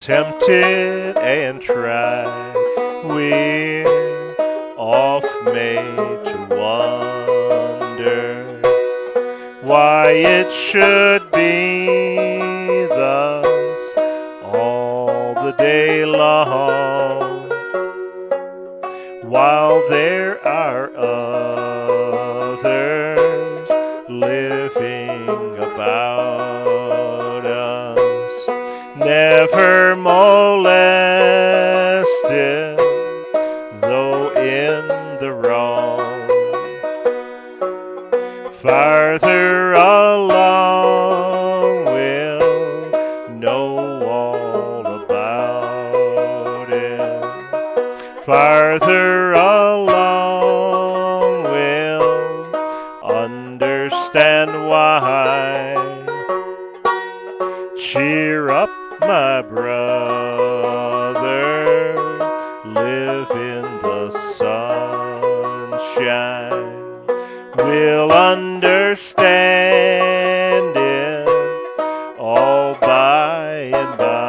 Tempted and tried, we're oft made to wonder why it should be thus all the day long, while there are others living about us, never molested, though in the wrong. Farther along we'll know all about it. Farther along we'll understand why. Cheer up, my brother, live in the sunshine. We'll understand it all by and by.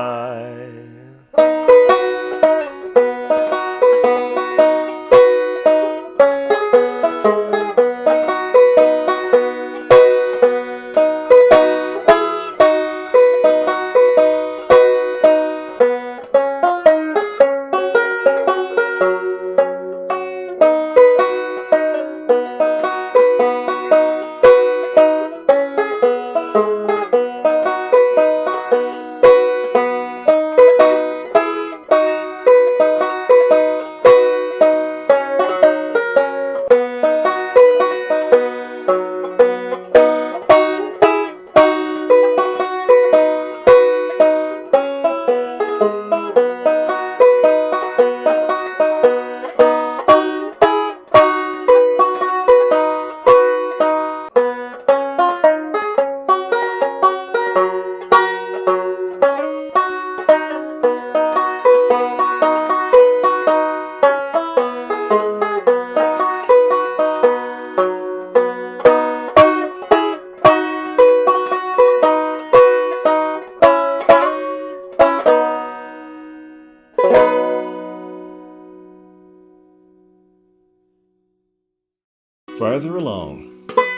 Farther Along.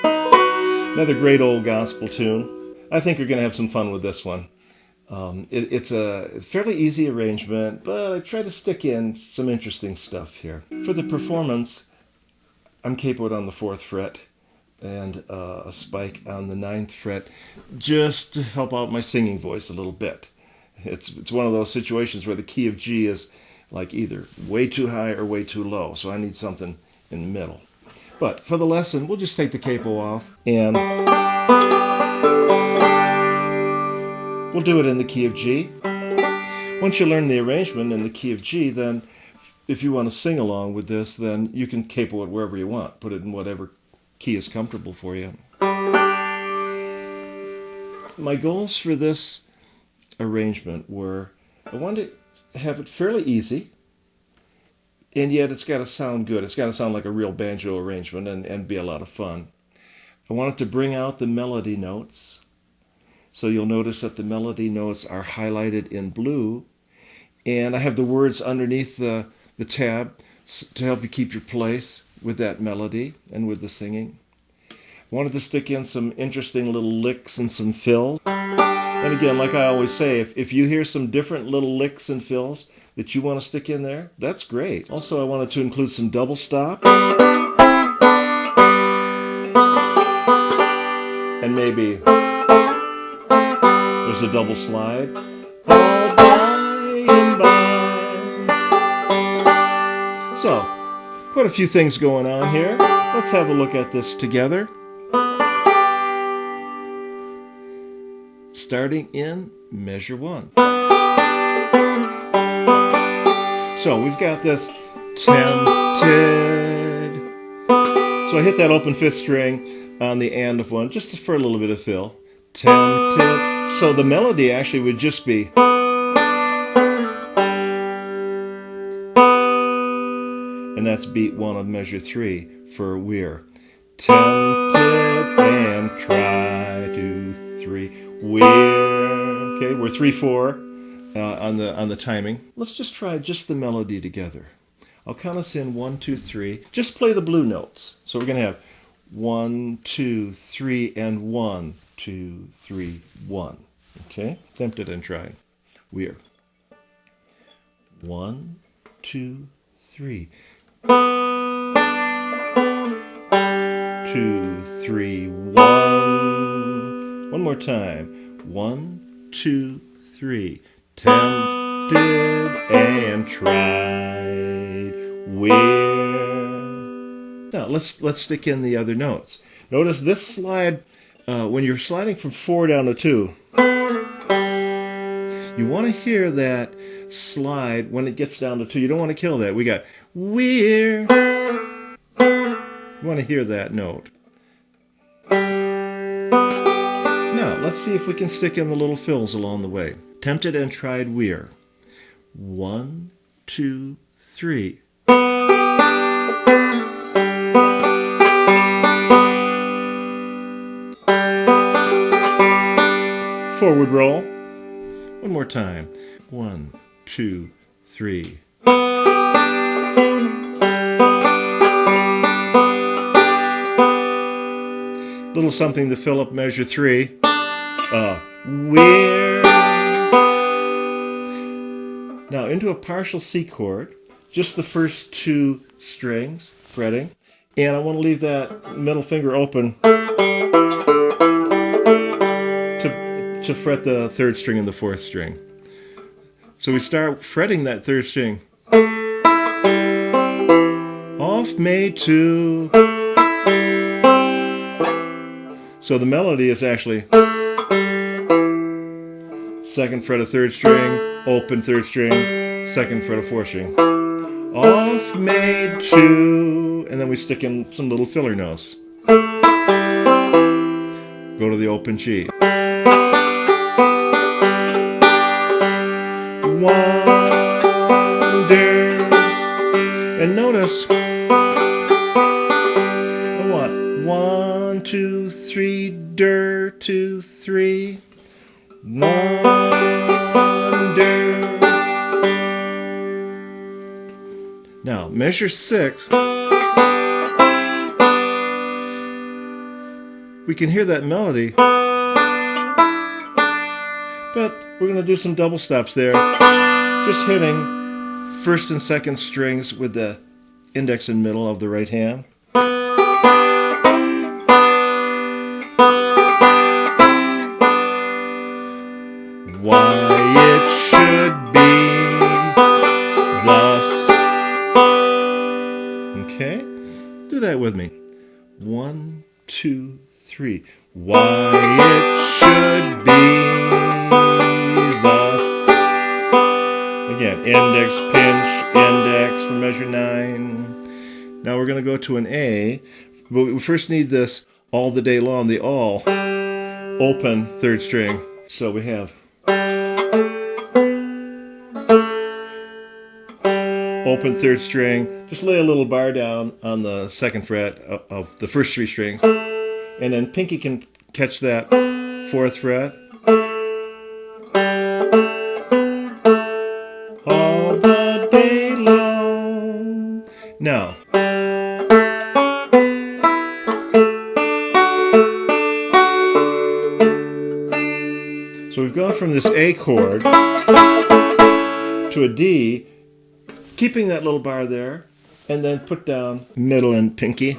Another great old gospel tune. I think you're going to have some fun with this one. It's a fairly easy arrangement, but I try to stick in some interesting stuff here. For the performance, I'm capoed on the 4th fret and a spike on the 9th fret, just to help out my singing voice a little bit. It's one of those situations where the key of G is like either way too high or way too low, so I need something in the middle. But for the lesson, we'll just take the capo off and we'll do it in the key of G. Once you learn the arrangement in the key of G, then if you want to sing along with this, then you can capo it wherever you want. Put it in whatever key is comfortable for you. My goals for this arrangement were, I wanted to have it fairly easy, and yet it's got to sound good. It's got to sound like a real banjo arrangement and be a lot of fun. I wanted to bring out the melody notes. So you'll notice that the melody notes are highlighted in blue. And I have the words underneath the tab to help you keep your place with that melody and with the singing. I wanted to stick in some interesting little licks and some fills. And again, like I always say, if you hear some different little licks and fills that you want to stick in there, that's great. Also, I wanted to include some double stop. And maybe there's a double slide. All by and by. So, quite a few things going on here. Let's have a look at this together. Starting in measure 1. So we've got this tempted. So I hit that open 5th string on the and of 1, just for a little bit of fill. Tempted. So the melody actually would just be. And that's beat 1 of measure 3 for we're. Tempted and try to 3. We're. Okay, we're 3/4. on the timing. Let's just try just the melody together. I'll count us in 1, 2, 3. Just play the blue notes. So we're going to have 1, 2, 3, and 1, 2, 3, 1. Okay? Tempted and tried. We're 1, 2, 3. 2, 3, 1. One more time. 1, 2, 3. Tempted and tried. We're. Now let's stick in the other notes. Notice this slide. When you're sliding from 4 down to 2, you want to hear that slide when it gets down to 2. You don't want to kill that. We got we're. You want to hear that note. Now, let's see if we can stick in the little fills along the way. Tempted and tried we're. 1, 2, 3. Forward roll. One more time. 1, 2, 3. Little something to fill up measure 3. We're. Now into a partial C chord, just the first 2 strings, fretting, and I want to leave that middle finger open to fret the 3rd string and the 4th string. So we start fretting that 3rd string. Off made 2. So the melody is actually 2nd fret of 3rd string, open 3rd string, 2nd fret of 4th string. Off made 2, and then we stick in some little filler notes. Go to the open G. Wonder. And notice I want 1, 2, 3, 2, 3. Wonder. Now measure 6. We can hear that melody, but we're going to do some double stops there, just hitting 1st and 2nd strings with the index and middle of the right hand. Why it should be thus. Okay? Do that with me. 1, 2, 3. Why it should be thus. Again, index, pinch, index for measure 9. Now we're going to go to an A, but we first need this all the day long, the all, open 3rd string. So we have open 3rd string, just lay a little bar down on the 2nd fret of the first 3 strings, and then pinky can catch that 4th fret. All the day long. Now, so we've gone from this A chord to a D, keeping that little bar there, and then put down middle and pinky.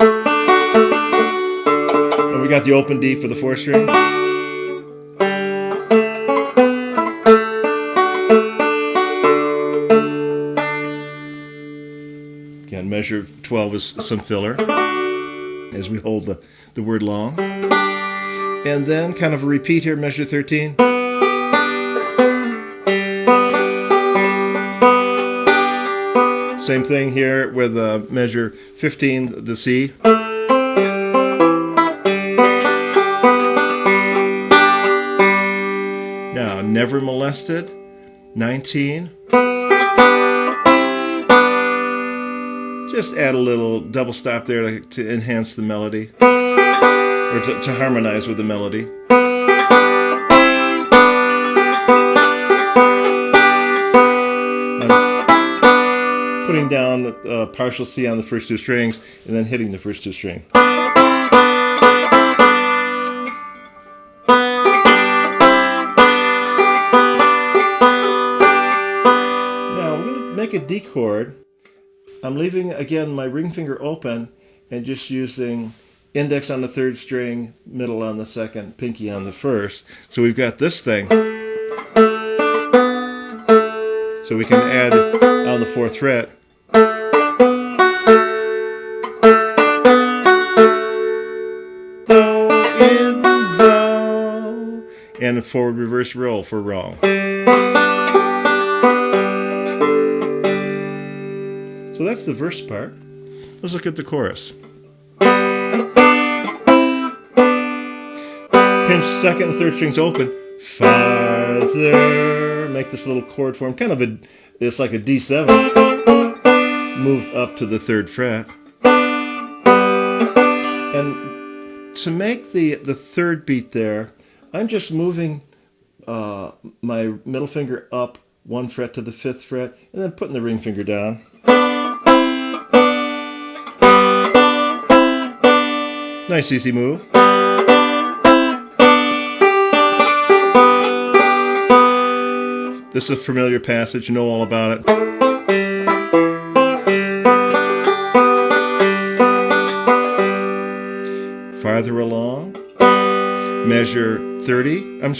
And we got the open D for the 4th string. Again, measure 12 is some filler as we hold the word long. And then kind of a repeat here, measure 13. Same thing here with measure 15, the C. Now, never molested, 19. Just add a little double stop there to enhance the melody, or to harmonize with the melody. putting down partial C on the first two strings, and then hitting the first two strings. Make a D chord. I'm leaving again my ring finger open and just using index on the third string, middle on the second, pinky on the first. So we've got this thing. So we can add on the fourth fret. Do, in, do. And a forward reverse roll for wrong. So that's the verse part. Let's look at the chorus. Pinch second and third strings open. Farther. Make this little chord form. It's like a D7. Moved up to the third fret. And to make the third beat there, I'm just moving my middle finger up one fret to the fifth fret, and then putting the ring finger down. Nice easy move. This is a familiar passage, you know all about it. Farther along, measure 31.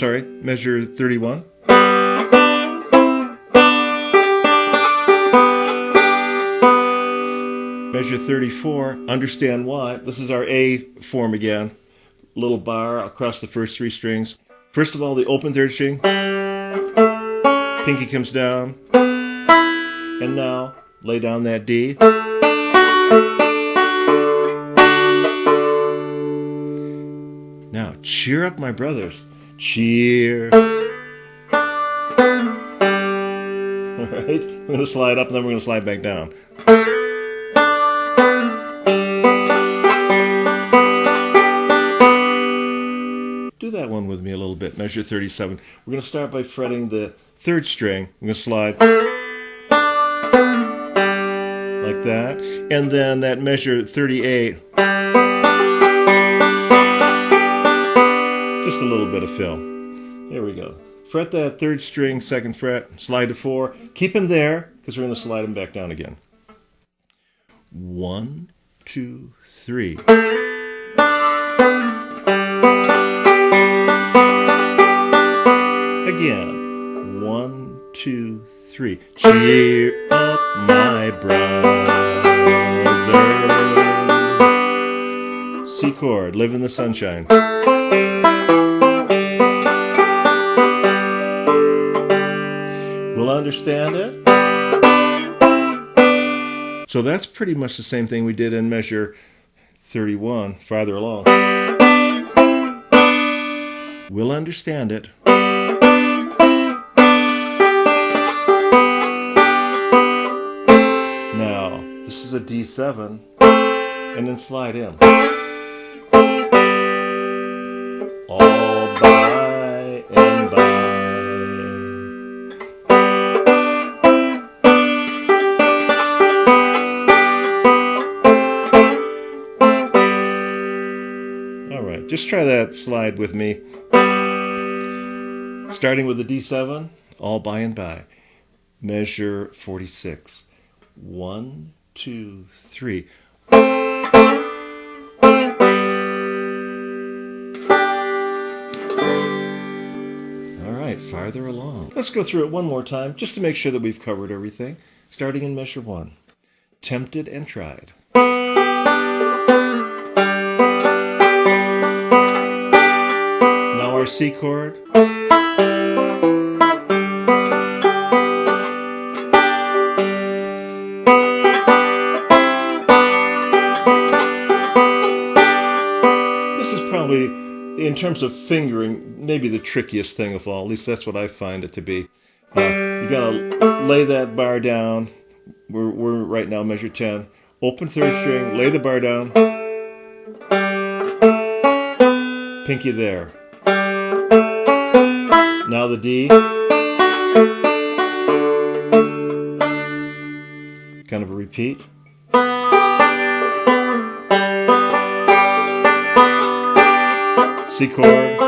Measure 34, understand why. This is our A form again. Little bar across the first three strings. First of all, the open third string. Pinky comes down. And now, lay down that D. Now, cheer up, my brothers. Cheer. All right, we're going to slide up and then we're going to slide back down. Do that one with me a little bit. Measure 37. We're going to start by fretting the third string. I'm going to slide like that. And then that measure 38. Just a little bit of fill. There we go. Fret that third string, second fret, slide to 4. Keep him there, because we're going to slide him back down again. 1, 2, 3. Again. 1, 2, 3. Cheer up, my brother. C chord, live in the sunshine. We'll understand it. So that's pretty much the same thing we did in measure 31, farther along. We'll understand it. Now, this is a D7, and then slide in. All by and by. Just try that slide with me. Starting with the D7, all by and by. Measure 46. 1, 2, 3. All right, farther along. Let's go through it one more time, just to make sure that we've covered everything. Starting in measure 1. Tempted and tried. Our C chord. This is probably, in terms of fingering, maybe the trickiest thing of all. At least that's what I find it to be. You gotta lay that bar down. We're right now measure 10. Open third string, lay the bar down. Pinky there. Now the D. kind of a repeat. C chord.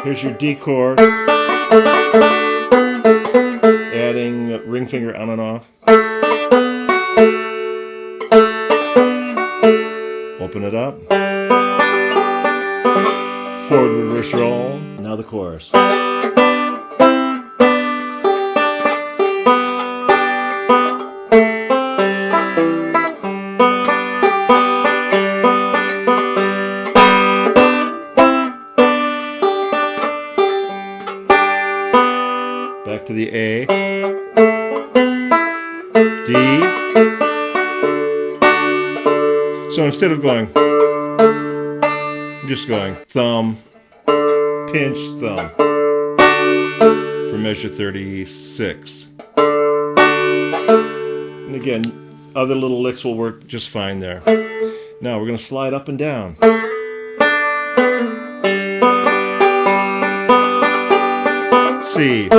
Here's your D chord. Adding ring finger on and off. Open it up. Forward reverse roll. Now the chorus. Back to the A, D. So instead of going, I'm just going thumb, pinch, thumb for measure 36. And again, other little licks will work just fine there. Now we're going to slide up and down. C.